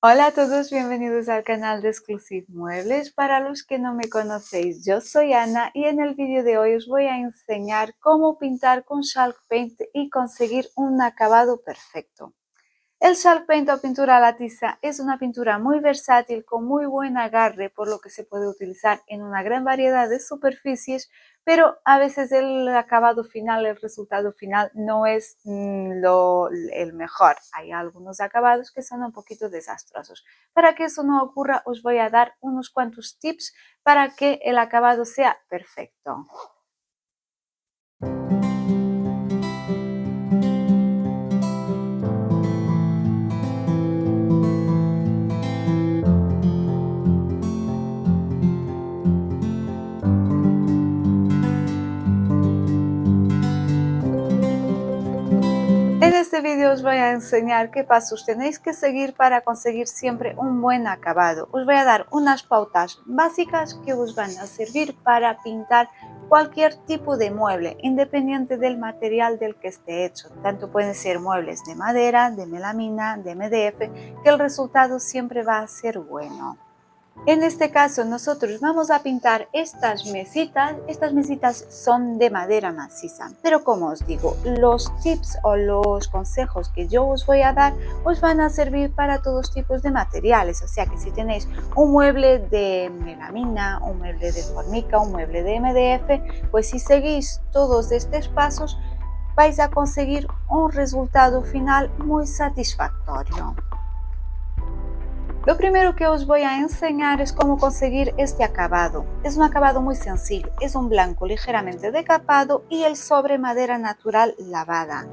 Hola a todos, bienvenidos al canal de Exclusive Muebles. Para los que no me conocéis, yo soy Ana y en el vídeo de hoy os voy a enseñar cómo pintar con Chalk Paint y conseguir un acabado perfecto. El Chalk Paint o pintura a la tiza es una pintura muy versátil con muy buen agarre, por lo que se puede utilizar en una gran variedad de superficies, pero a veces el acabado final, el resultado final no es el mejor. Hay algunos acabados que son un poquito desastrosos. Para que eso no ocurra, os voy a dar unos cuantos tips para que el acabado sea perfecto. En este vídeo os voy a enseñar qué pasos tenéis que seguir para conseguir siempre un buen acabado. Os voy a dar unas pautas básicas que os van a servir para pintar cualquier tipo de mueble, independiente del material del que esté hecho. Tanto pueden ser muebles de madera, de melamina, de MDF, que el resultado siempre va a ser bueno. En este caso nosotros vamos a pintar estas mesitas son de madera maciza, pero como os digo, los tips o los consejos que yo os voy a dar os van a servir para todos tipos de materiales, o sea que si tenéis un mueble de melamina, un mueble de formica, un mueble de MDF, pues si seguís todos estos pasos vais a conseguir un resultado final muy satisfactorio. Lo primero que os voy a enseñar es cómo conseguir este acabado. Es un acabado muy sencillo, es un blanco ligeramente decapado y el sobre madera natural lavada.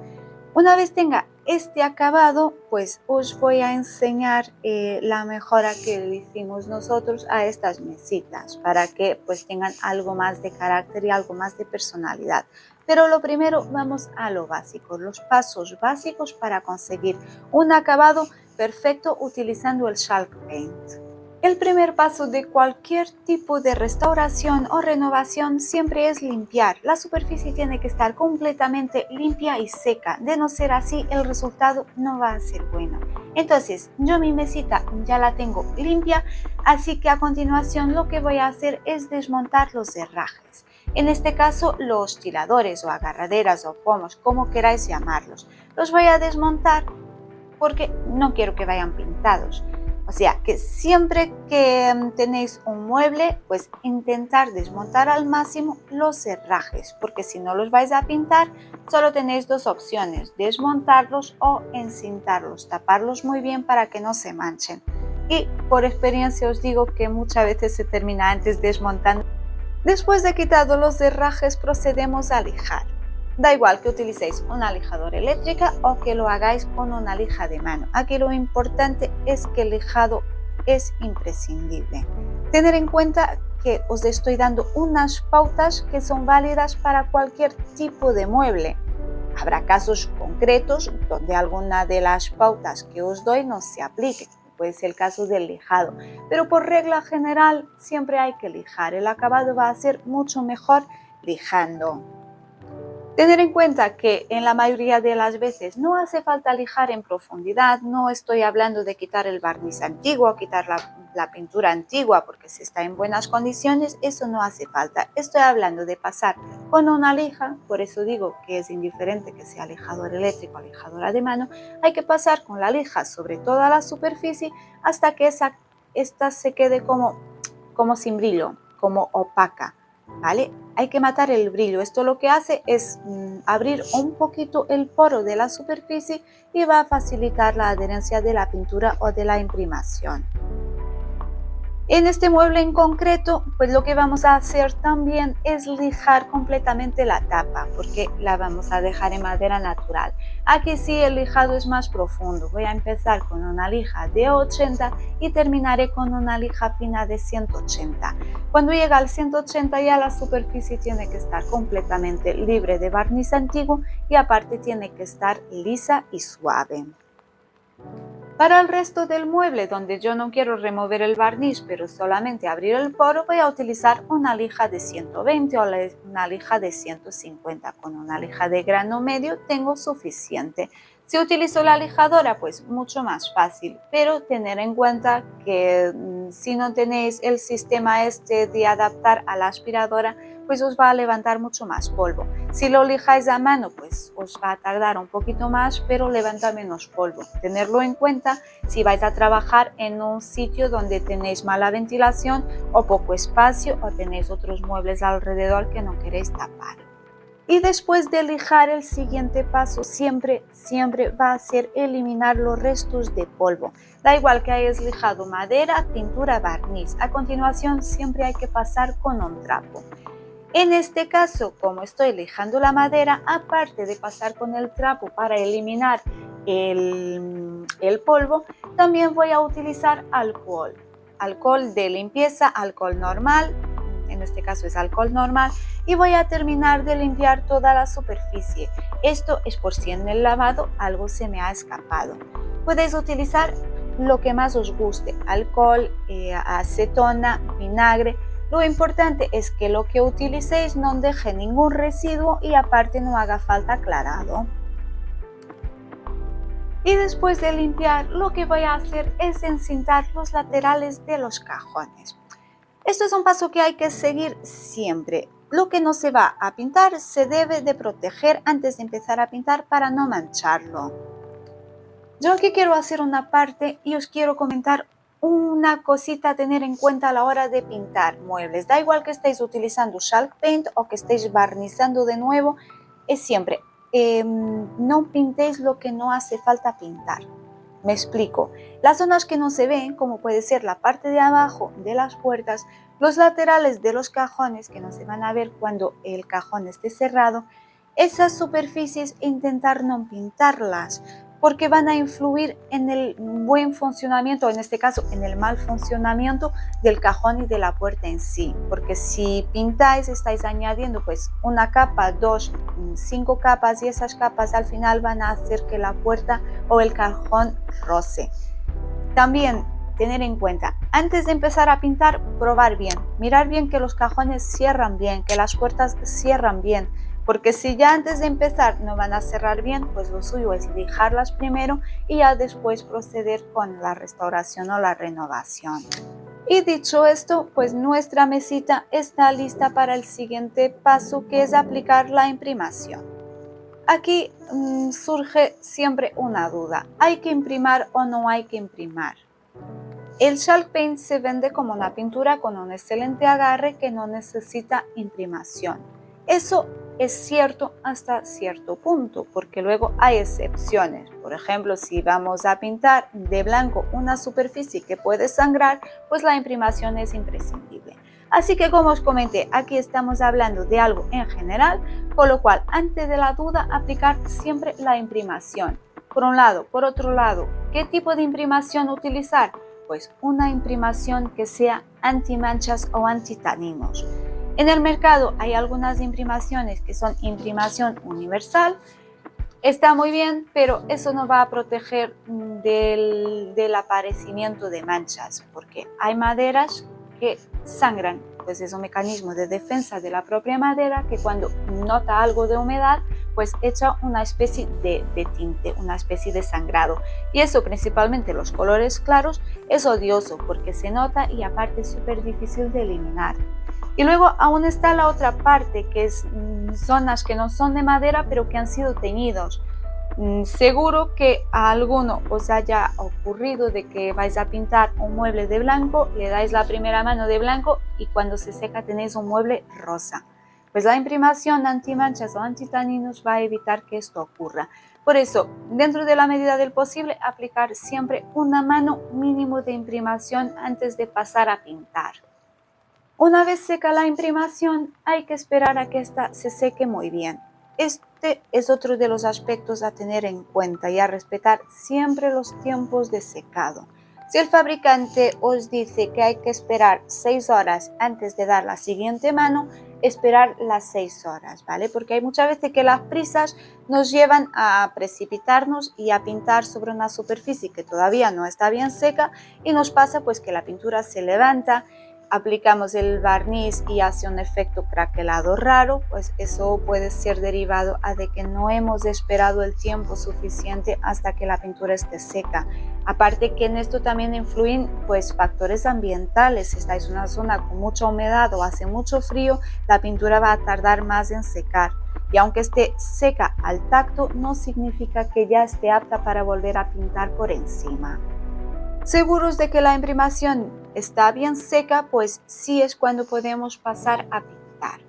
Una vez tenga este acabado, pues os voy a enseñar la mejora que le hicimos nosotros a estas mesitas para que pues tengan algo más de carácter y algo más de personalidad. Pero lo primero vamos a lo básico, los pasos básicos para conseguir un acabado perfecto utilizando el Chalk Paint. El primer paso de cualquier tipo de restauración o renovación siempre es limpiar. La superficie tiene que estar completamente limpia y seca. De no ser así, el resultado no va a ser bueno. Entonces, yo mi mesita ya la tengo limpia, así que a continuación lo que voy a hacer es desmontar los herrajes. En este caso, los tiradores o agarraderas o pomos, como queráis llamarlos. Los voy a desmontar porque no quiero que vayan pintados. O sea, que siempre que tenéis un mueble, pues intentar desmontar al máximo los herrajes, porque si no los vais a pintar, solo tenéis dos opciones, desmontarlos o encintarlos, taparlos muy bien para que no se manchen. Y por experiencia os digo que muchas veces se termina antes desmontando. Después de quitado los herrajes, procedemos a lijar. Da igual que utilicéis una lijadora eléctrica o que lo hagáis con una lija de mano. Aquí lo importante es que el lijado es imprescindible. Tener en cuenta que os estoy dando unas pautas que son válidas para cualquier tipo de mueble. Habrá casos concretos donde alguna de las pautas que os doy no se aplique. Puede ser el caso del lijado, pero por regla general siempre hay que lijar. El acabado va a ser mucho mejor lijando. Tener en cuenta que en la mayoría de las veces no hace falta lijar en profundidad, no estoy hablando de quitar el barniz antiguo, quitar la pintura antigua porque si está en buenas condiciones, eso no hace falta. Estoy hablando de pasar con una lija, por eso digo que es indiferente que sea lijador eléctrico o lijadora de mano, hay que pasar con la lija sobre toda la superficie hasta que esta se quede como sin brillo, como opaca. ¿Vale? Hay que matar el brillo. Esto lo que hace es abrir un poquito el poro de la superficie y va a facilitar la adherencia de la pintura o de la imprimación. En este mueble en concreto, pues lo que vamos a hacer también es lijar completamente la tapa, porque la vamos a dejar en madera natural. Aquí sí el lijado es más profundo. Voy a empezar con una lija de 80 y terminaré con una lija fina de 180. Cuando llega al 180 ya la superficie tiene que estar completamente libre de barniz antiguo y aparte tiene que estar lisa y suave. Para el resto del mueble, donde yo no quiero remover el barniz, pero solamente abrir el poro, voy a utilizar una lija de 120 o una lija de 150. Con una lija de grano medio tengo suficiente. Si utilizo la lijadora, pues mucho más fácil, pero tener en cuenta que si no tenéis el sistema este de adaptar a la aspiradora, pues os va a levantar mucho más polvo. Si lo lijáis a mano, pues os va a tardar un poquito más, pero levanta menos polvo. Tenerlo en cuenta si vais a trabajar en un sitio donde tenéis mala ventilación o poco espacio o tenéis otros muebles alrededor que no queréis tapar. Y después de lijar, el siguiente paso siempre va a ser eliminar los restos de polvo. Da igual que hayas lijado madera, pintura, barniz. A continuación siempre hay que pasar con un trapo. En este caso, como estoy lijando la madera, aparte de pasar con el trapo para eliminar el polvo, también voy a utilizar alcohol. Alcohol de limpieza, alcohol normal, en este caso es alcohol normal, y voy a terminar de limpiar toda la superficie. Esto es por si en el lavado algo se me ha escapado. Podéis utilizar lo que más os guste, alcohol, acetona, vinagre. Lo importante es que lo que utilicéis no deje ningún residuo y aparte no haga falta aclarado. Y después de limpiar, lo que voy a hacer es encintar los laterales de los cajones. Esto es un paso que hay que seguir siempre. Lo que no se va a pintar se debe de proteger antes de empezar a pintar para no mancharlo. Yo aquí quiero hacer una parte y os quiero comentar una cosita a tener en cuenta a la hora de pintar muebles. Da igual que estéis utilizando Chalk Paint o que estéis barnizando de nuevo, es siempre, no pintéis lo que no hace falta pintar. Me explico. Las zonas que no se ven, como puede ser la parte de abajo de las puertas, los laterales de los cajones que no se van a ver cuando el cajón esté cerrado, esas superficies intentar no pintarlas, porque van a influir en el buen funcionamiento, en este caso en el mal funcionamiento del cajón y de la puerta en sí. Porque si pintáis, estáis añadiendo pues una capa, 2, 5 capas y esas capas al final van a hacer que la puerta o el cajón roce. También tener en cuenta, antes de empezar a pintar, probar bien, mirar bien que los cajones cierran bien, que las puertas cierran bien. Porque si ya antes de empezar no van a cerrar bien, pues lo suyo es dejarlas primero y ya después proceder con la restauración o la renovación. Y dicho esto, pues nuestra mesita está lista para el siguiente paso, que es aplicar la imprimación. Aquí surge siempre una duda, ¿hay que imprimar o no hay que imprimar? El Chalk Paint se vende como una pintura con un excelente agarre que no necesita imprimación. Eso es cierto hasta cierto punto, porque luego hay excepciones. Por ejemplo, si vamos a pintar de blanco una superficie que puede sangrar, pues la imprimación es imprescindible. Así que, como os comenté, aquí estamos hablando de algo en general, con lo cual, ante de la duda, aplicar siempre la imprimación. Por un lado. Por otro lado, ¿qué tipo de imprimación utilizar? Pues una imprimación que sea anti-manchas o anti-taninos. En el mercado hay algunas imprimaciones que son imprimación universal. Está muy bien, pero eso no va a proteger del aparecimiento de manchas, porque hay maderas que sangran. Pues es un mecanismo de defensa de la propia madera que cuando nota algo de humedad, pues echa una especie de tinte, una especie de sangrado. Y eso, principalmente los colores claros, es odioso porque se nota y aparte es súper difícil de eliminar. Y luego aún está la otra parte, que es zonas que no son de madera, pero que han sido teñidos. Seguro que a alguno os haya ocurrido de que vais a pintar un mueble de blanco, le dais la primera mano de blanco y cuando se seca tenéis un mueble rosa. Pues la imprimación anti-manchas o anti-taninos va a evitar que esto ocurra. Por eso, dentro de la medida del posible, aplicar siempre una mano mínimo de imprimación antes de pasar a pintar. Una vez seca la imprimación, hay que esperar a que ésta se seque muy bien. Este es otro de los aspectos a tener en cuenta y a respetar siempre los tiempos de secado. Si el fabricante os dice que hay que esperar 6 horas antes de dar la siguiente mano, esperar las 6 horas, ¿vale? Porque hay muchas veces que las prisas nos llevan a precipitarnos y a pintar sobre una superficie que todavía no está bien seca y nos pasa pues que la pintura se levanta. aplicamos el barniz y hace un efecto craquelado raro, pues eso puede ser derivado a de que no hemos esperado el tiempo suficiente hasta que la pintura esté seca. Aparte que en esto también influyen pues factores ambientales. Si estáis en una zona con mucha humedad o hace mucho frío, la pintura va a tardar más en secar. Y aunque esté seca al tacto, no significa que ya esté apta para volver a pintar por encima. Seguros de que la imprimación está bien seca, pues sí es cuando podemos pasar a pintar.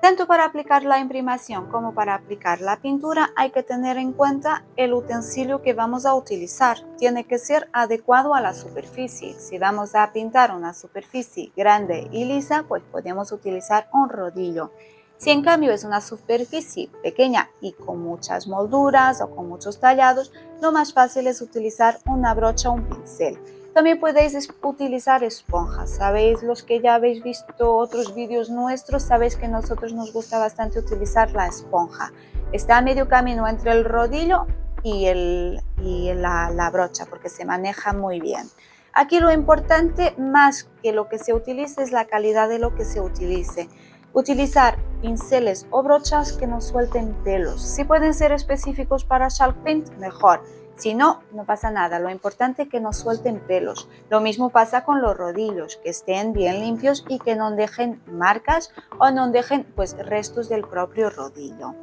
Tanto para aplicar la imprimación como para aplicar la pintura hay que tener en cuenta el utensilio que vamos a utilizar. Tiene que ser adecuado a la superficie. Si vamos a pintar una superficie grande y lisa, pues podemos utilizar un rodillo. Si en cambio es una superficie pequeña y con muchas molduras o con muchos tallados, lo más fácil es utilizar una brocha o un pincel. También podéis utilizar esponjas. Sabéis, los que ya habéis visto otros vídeos nuestros, sabéis que a nosotros nos gusta bastante utilizar la esponja. Está a medio camino entre el rodillo y la brocha, porque se maneja muy bien. Aquí lo importante, más que lo que se utilice, es la calidad de lo que se utilice. Utilizar pinceles o brochas que no suelten pelos. Si pueden ser específicos para Chalk Paint, mejor. Si no, no pasa nada. Lo importante es que no suelten pelos. Lo mismo pasa con los rodillos, que estén bien limpios y que no dejen marcas o no dejen pues restos del propio rodillo.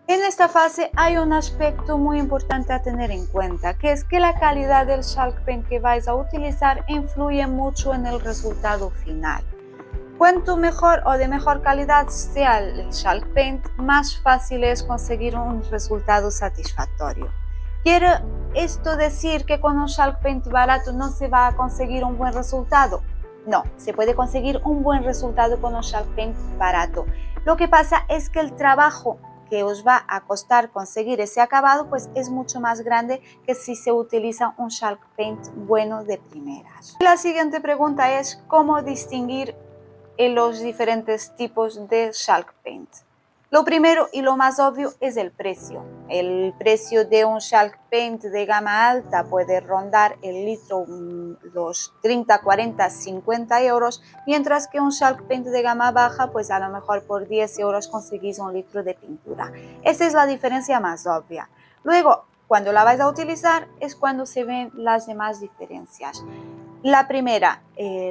En esta fase hay un aspecto muy importante a tener en cuenta, que es que la calidad del Chalk Paint que vais a utilizar influye mucho en el resultado final. Cuanto mejor o de mejor calidad sea el Chalk Paint, más fácil es conseguir un resultado satisfactorio. ¿Quiere esto decir que con un Chalk Paint barato no se va a conseguir un buen resultado? No, se puede conseguir un buen resultado con un Chalk Paint barato. Lo que pasa es que el trabajo que os va a costar conseguir ese acabado pues es mucho más grande que si se utiliza un Chalk Paint bueno de primeras. La siguiente pregunta es ¿cómo distinguir los diferentes tipos de Chalk Paint? Lo primero y lo más obvio es el precio. El precio de un Chalk Paint de gama alta puede rondar el litro los 30, 40, 50 euros, mientras que un Chalk Paint de gama baja, pues a lo mejor por 10 euros conseguís un litro de pintura. Esa es la diferencia más obvia. Luego, cuando la vais a utilizar es cuando se ven las demás diferencias. La primera,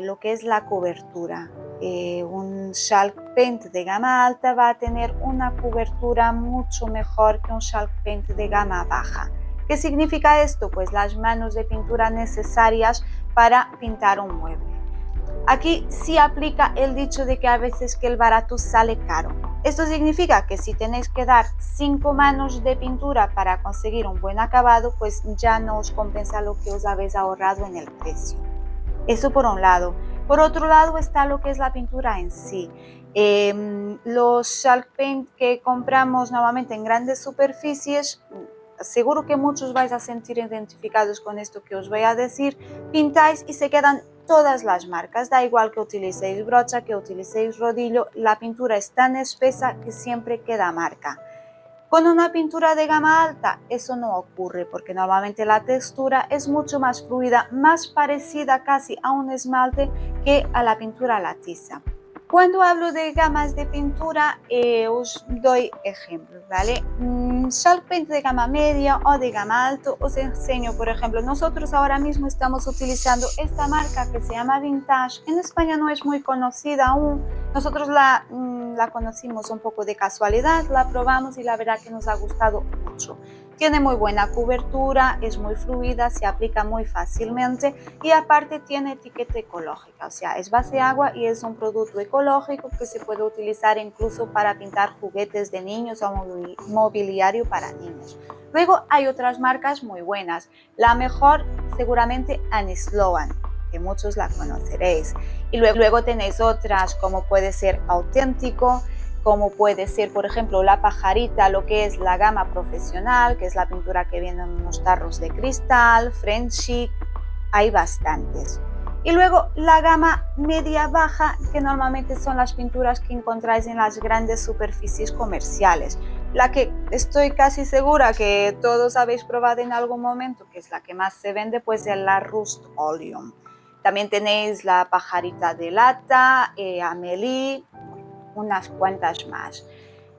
lo que es la cobertura. Un Chalk Paint de gama alta va a tener una cobertura mucho mejor que un Chalk Paint de gama baja. ¿Qué significa esto? Pues las manos de pintura necesarias para pintar un mueble. Aquí sí aplica el dicho de que a veces que el barato sale caro. Esto significa que si tenéis que dar 5 manos de pintura para conseguir un buen acabado, pues ya no os compensa lo que os habéis ahorrado en el precio. Eso por un lado. Por otro lado está lo que es la pintura en sí. Los Chalk Paint que compramos normalmente en grandes superficies, seguro que muchos vais a sentir identificados con esto que os voy a decir, pintáis y se quedan todas las marcas, da igual que utilicéis brocha, que utilicéis rodillo, la pintura es tan espesa que siempre queda marca. Con una pintura de gama alta eso no ocurre porque normalmente la textura es mucho más fluida, más parecida casi a un esmalte que a la pintura a la tiza. Cuando hablo de gamas de pintura os doy ejemplos, ¿vale? Chalk Paint de gama media o de gama alto os enseño, por ejemplo, nosotros ahora mismo estamos utilizando esta marca que se llama Vintage. En España no es muy conocida aún, nosotros la conocimos un poco de casualidad, la probamos y la verdad que nos ha gustado mucho. Tiene muy buena cobertura, es muy fluida, se aplica muy fácilmente y aparte tiene etiqueta ecológica, o sea, es base agua y es un producto ecológico que se puede utilizar incluso para pintar juguetes de niños o mobiliario para niños. Luego hay otras marcas muy buenas, la mejor seguramente Annie Sloan, que muchos la conoceréis, y luego tenéis otras como puede ser Auténtico, como puede ser, por ejemplo, la Pajarita, lo que es la gama profesional, que es la pintura que viene en unos tarros de cristal, French Chic, hay bastantes. Y luego la gama media-baja, que normalmente son las pinturas que encontráis en las grandes superficies comerciales. La que estoy casi segura que todos habéis probado en algún momento, que es la que más se vende, pues es la Rust Oleum. También tenéis la pajarita de lata, Amélie, unas cuantas más.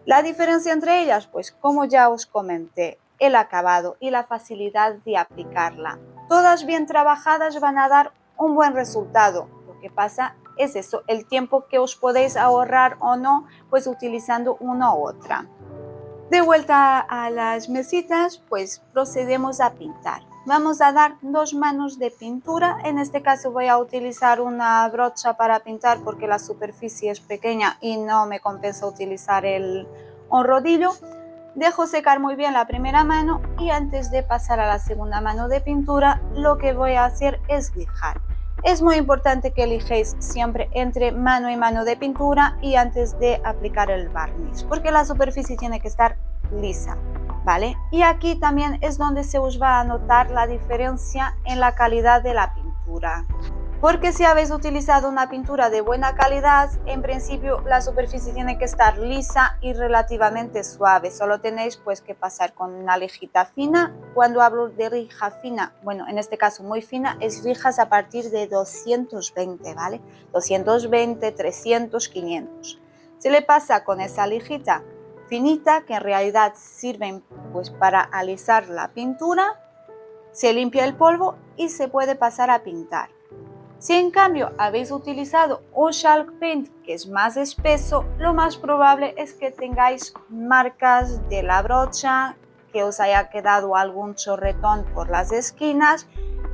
La diferencia entre ellas, pues como ya os comenté, el acabado y la facilidad de aplicarla. Todas bien trabajadas van a dar un buen resultado. Lo que pasa es eso, el tiempo que os podéis ahorrar o no, pues utilizando una u otra. De vuelta a las mesitas, pues procedemos a pintar. Vamos a dar 2 manos de pintura. En este caso voy a utilizar una brocha para pintar porque la superficie es pequeña y no me compensa utilizar un rodillo. Dejo secar muy bien la primera mano y antes de pasar a la segunda mano de pintura, lo que voy a hacer es lijar. Es muy importante que lijéis siempre entre mano y mano de pintura y antes de aplicar el barniz, porque la superficie tiene que estar lisa, ¿vale? Y aquí también es donde se os va a notar la diferencia en la calidad de la pintura. Porque si habéis utilizado una pintura de buena calidad, en principio la superficie tiene que estar lisa y relativamente suave. Solo tenéis pues que pasar con una lijita fina. Cuando hablo de lija fina, bueno, en este caso muy fina, es lijas a partir de 220, ¿vale? 220, 300, 500. Se le pasa con esa lijita finita, que en realidad sirven pues para alisar la pintura, se limpia el polvo y se puede pasar a pintar. Si en cambio habéis utilizado un chalk paint que es más espeso, lo más probable es que tengáis marcas de la brocha, que os haya quedado algún chorretón por las esquinas.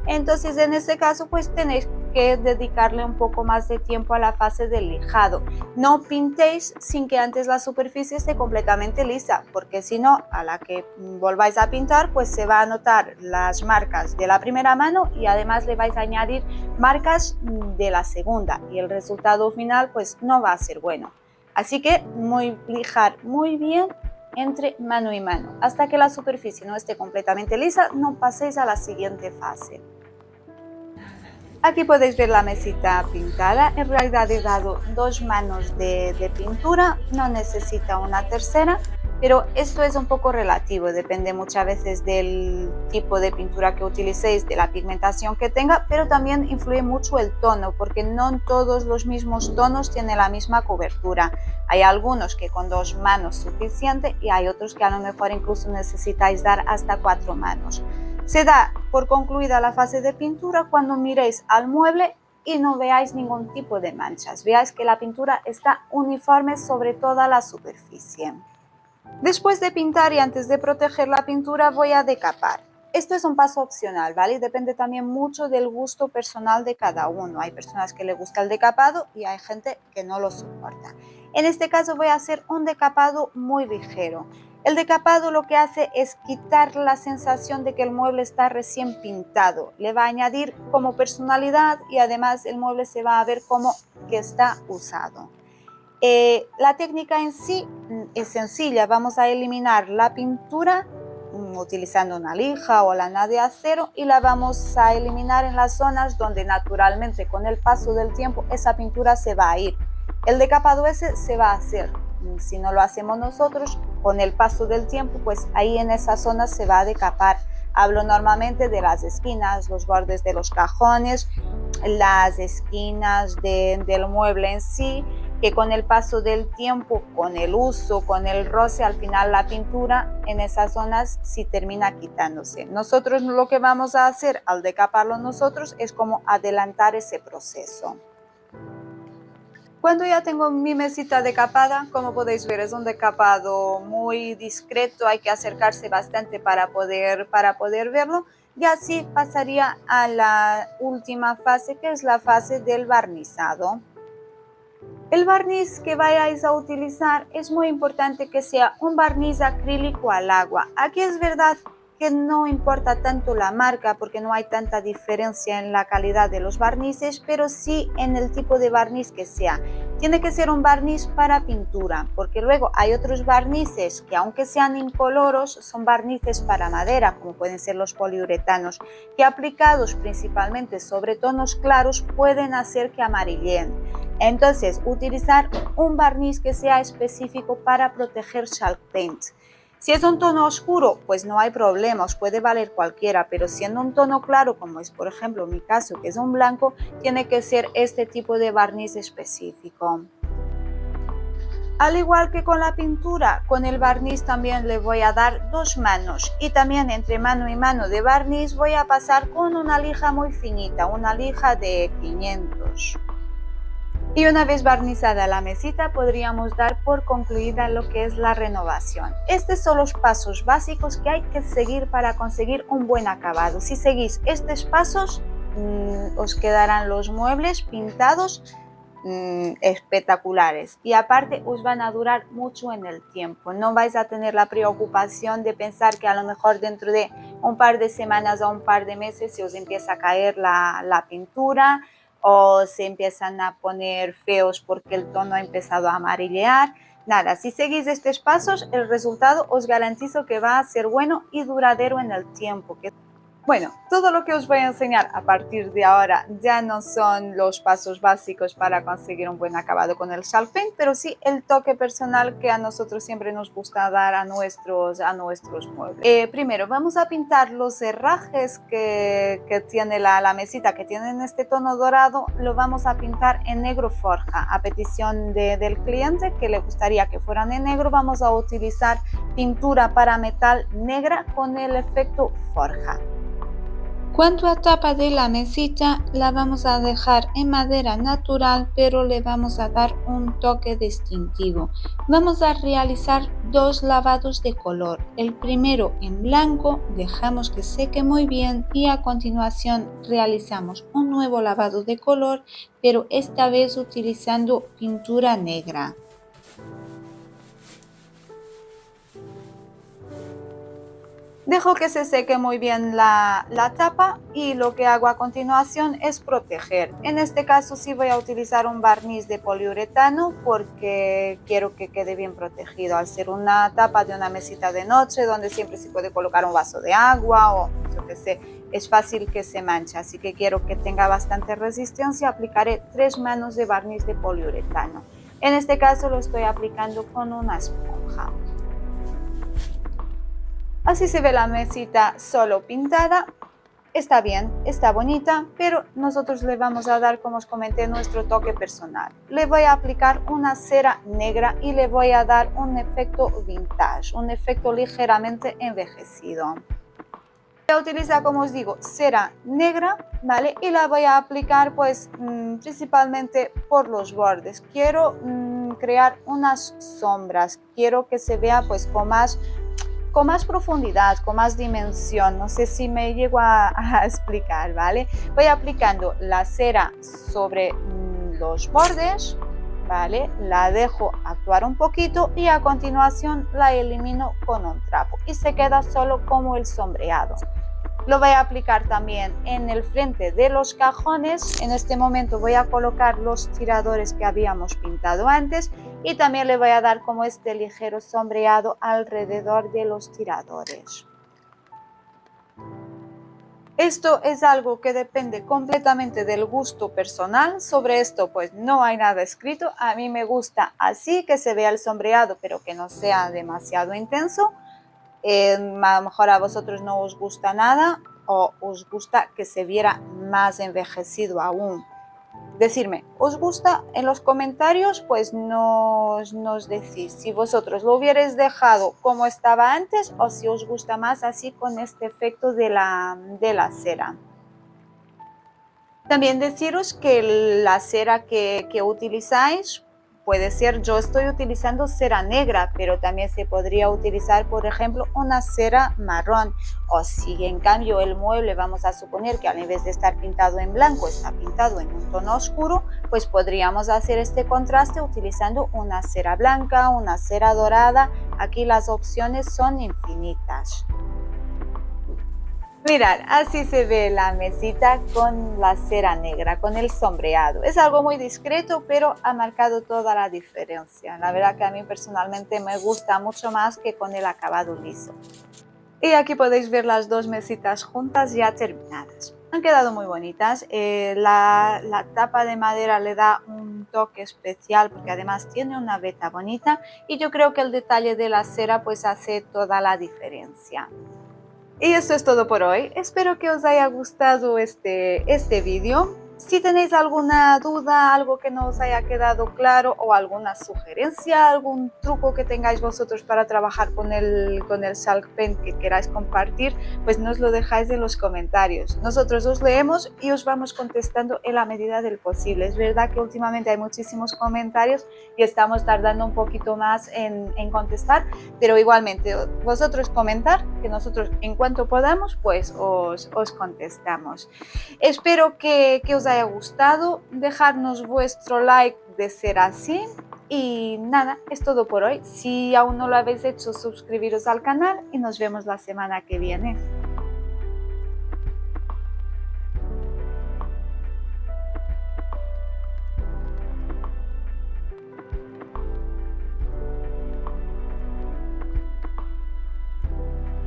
Entonces en este caso pues tenéis que dedicarle un poco más de tiempo a la fase del lijado. No pintéis sin que antes la superficie esté completamente lisa, porque si no, a la que volváis a pintar pues se va a notar las marcas de la primera mano y además le vais a añadir marcas de la segunda y el resultado final pues no va a ser bueno. Así que lijar muy bien entre mano y mano. Hasta que la superficie no esté completamente lisa, no paséis a la siguiente fase. Aquí podéis ver la mesita pintada. En realidad he dado 2 manos de pintura, no necesita una tercera, pero esto es un poco relativo, depende muchas veces del tipo de pintura que utilicéis, de la pigmentación que tenga, pero también influye mucho el tono, porque no todos los mismos tonos tienen la misma cobertura. Hay algunos que con 2 manos es suficiente y hay otros que a lo mejor incluso necesitáis dar hasta 4 manos. Se da por concluida la fase de pintura cuando miréis al mueble y no veáis ningún tipo de manchas. Veáis que la pintura está uniforme sobre toda la superficie. Después de pintar y antes de proteger la pintura voy a decapar. Esto es un paso opcional, ¿vale? Depende también mucho del gusto personal de cada uno. Hay personas que les gusta el decapado y hay gente que no lo soporta. En este caso voy a hacer un decapado muy ligero. El decapado lo que hace es quitar la sensación de que el mueble está recién pintado. Le va a añadir como personalidad y además el mueble se va a ver como que está usado. La técnica en sí es sencilla. Vamos a eliminar la pintura utilizando una lija o lana de acero y la vamos a eliminar en las zonas donde naturalmente con el paso del tiempo esa pintura se va a ir. El decapado ese se va a hacer. Si no lo hacemos nosotros, con el paso del tiempo, pues ahí en esa zona se va a decapar. Hablo normalmente de las esquinas, los bordes de los cajones, las esquinas del mueble en sí, que con el paso del tiempo, con el uso, con el roce, al final la pintura en esas zonas sí termina quitándose. Nosotros lo que vamos a hacer al decaparlo nosotros es como adelantar ese proceso. Cuando ya tengo mi mesita decapada, como podéis ver es un decapado muy discreto, hay que acercarse bastante para poder verlo y así pasaría a la última fase, que es la fase del barnizado. El barniz que vayáis a utilizar es muy importante que sea un barniz acrílico al agua. Aquí es verdad que no importa tanto la marca porque no hay tanta diferencia en la calidad de los barnices, pero sí en el tipo de barniz que sea. Tiene que ser un barniz para pintura, porque luego hay otros barnices que aunque sean incoloros son barnices para madera, como pueden ser los poliuretanos, que aplicados principalmente sobre tonos claros pueden hacer que amarilleen. Entonces, utilizar un barniz que sea específico para proteger chalk paint. Si es un tono oscuro, pues no hay problema, os puede valer cualquiera, pero siendo un tono claro, como es por ejemplo mi caso, que es un blanco, tiene que ser este tipo de barniz específico. Al igual que con la pintura, con el barniz también le voy a dar 2 manos y también entre mano y mano de barniz voy a pasar con una lija muy finita, una lija de 500. Y una vez barnizada la mesita podríamos dar por concluida lo que es la renovación. Estos son los pasos básicos que hay que seguir para conseguir un buen acabado. Si seguís estos pasos, os quedarán los muebles pintados espectaculares y aparte os van a durar mucho en el tiempo. No vais a tener la preocupación de pensar que a lo mejor dentro de un par de semanas o un par de meses se os empieza a caer la pintura o se empiezan a poner feos porque el tono ha empezado a amarillear. Nada, si seguís estos pasos, el resultado os garantizo que va a ser bueno y duradero en el tiempo. Bueno, todo lo que os voy a enseñar a partir de ahora ya no son los pasos básicos para conseguir un buen acabado con el Shark Paint, pero sí el toque personal que a nosotros siempre nos gusta dar a nuestros muebles. Primero vamos a pintar los herrajes que tiene la mesita, que tienen este tono dorado, lo vamos a pintar en negro forja. A petición del cliente que le gustaría que fueran en negro, vamos a utilizar pintura para metal negra con el efecto forja. Cuanto a tapa de la mesita, la vamos a dejar en madera natural, pero le vamos a dar un toque distintivo. Vamos a realizar 2 lavados de color. El primero en blanco, dejamos que seque muy bien y a continuación realizamos un nuevo lavado de color, pero esta vez utilizando pintura negra. Dejo que se seque muy bien la tapa y lo que hago a continuación es proteger. En este caso sí voy a utilizar un barniz de poliuretano porque quiero que quede bien protegido. Al ser una tapa de una mesita de noche donde siempre se puede colocar un vaso de agua o yo qué sé, es fácil que se manche. Así que quiero que tenga bastante resistencia. Aplicaré 3 manos de barniz de poliuretano. En este caso lo estoy aplicando con una esponja. Así se ve la mesita solo pintada. Está bien, está bonita, pero nosotros le vamos a dar, como os comenté, nuestro toque personal. Le voy a aplicar una cera negra y le voy a dar un efecto vintage, un efecto ligeramente envejecido. Voy a utilizar, como os digo, cera negra, ¿vale? Y la voy a aplicar pues principalmente por los bordes. Quiero crear unas sombras, quiero que se vea pues con más profundidad, con más dimensión. No sé si me llego a explicar, ¿vale? Voy aplicando la cera sobre los bordes, ¿vale? La dejo actuar un poquito y a continuación la elimino con un trapo y se queda solo como el sombreado. Lo voy a aplicar también en el frente de los cajones. En este momento voy a colocar los tiradores que habíamos pintado antes y también le voy a dar como este ligero sombreado alrededor de los tiradores. Esto es algo que depende completamente del gusto personal. Sobre esto pues no hay nada escrito. A mí me gusta así, que se vea el sombreado pero que no sea demasiado intenso. A lo mejor a vosotros no os gusta nada o os gusta que se viera más envejecido aún. Decidme, ¿os gusta? En los comentarios pues nos decís si vosotros lo hubierais dejado como estaba antes o si os gusta más así con este efecto de la cera. También deciros que la cera que utilizáis puede ser, yo estoy utilizando cera negra, pero también se podría utilizar, por ejemplo, una cera marrón. O si en cambio el mueble, vamos a suponer que en vez de estar pintado en blanco, está pintado en un tono oscuro, pues podríamos hacer este contraste utilizando una cera blanca, una cera dorada. Aquí las opciones son infinitas. Mirad, así se ve la mesita con la cera negra, con el sombreado. Es algo muy discreto, pero ha marcado toda la diferencia. La verdad que a mí personalmente me gusta mucho más que con el acabado liso. Y aquí podéis ver las 2 mesitas juntas ya terminadas. Han quedado muy bonitas. La tapa de madera le da un toque especial porque además tiene una veta bonita y yo creo que el detalle de la cera pues hace toda la diferencia. Y esto es todo por hoy. Espero que os haya gustado este vídeo. Si tenéis alguna duda, algo que no os haya quedado claro o alguna sugerencia, algún truco que tengáis vosotros para trabajar con el Chalk Pen que queráis compartir, pues nos lo dejáis en los comentarios. Nosotros os leemos y os vamos contestando en la medida del posible. Es verdad que últimamente hay muchísimos comentarios y estamos tardando un poquito más en contestar, pero igualmente vosotros comentar que nosotros en cuanto podamos pues os contestamos. Espero que os haya gustado, dejadnos vuestro like de ser así y nada, es todo por hoy. Si aún no lo habéis hecho, suscribiros al canal y nos vemos la semana que viene.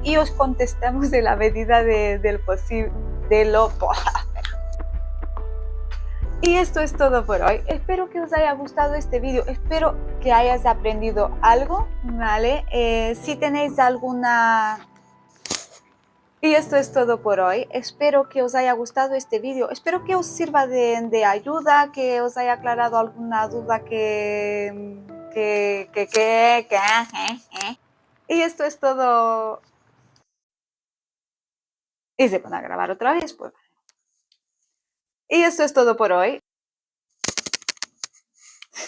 Y os contestamos en la medida del posible, de lo Y esto es todo por hoy. Espero que os haya gustado este vídeo. Espero que hayas aprendido algo, ¿vale? Si tenéis alguna... Y esto es todo por hoy. Espero que os haya gustado este vídeo. Espero que os sirva de ayuda, que os haya aclarado alguna duda Y esto es todo. Y se pone a grabar otra vez, pues. Y esto es todo por hoy.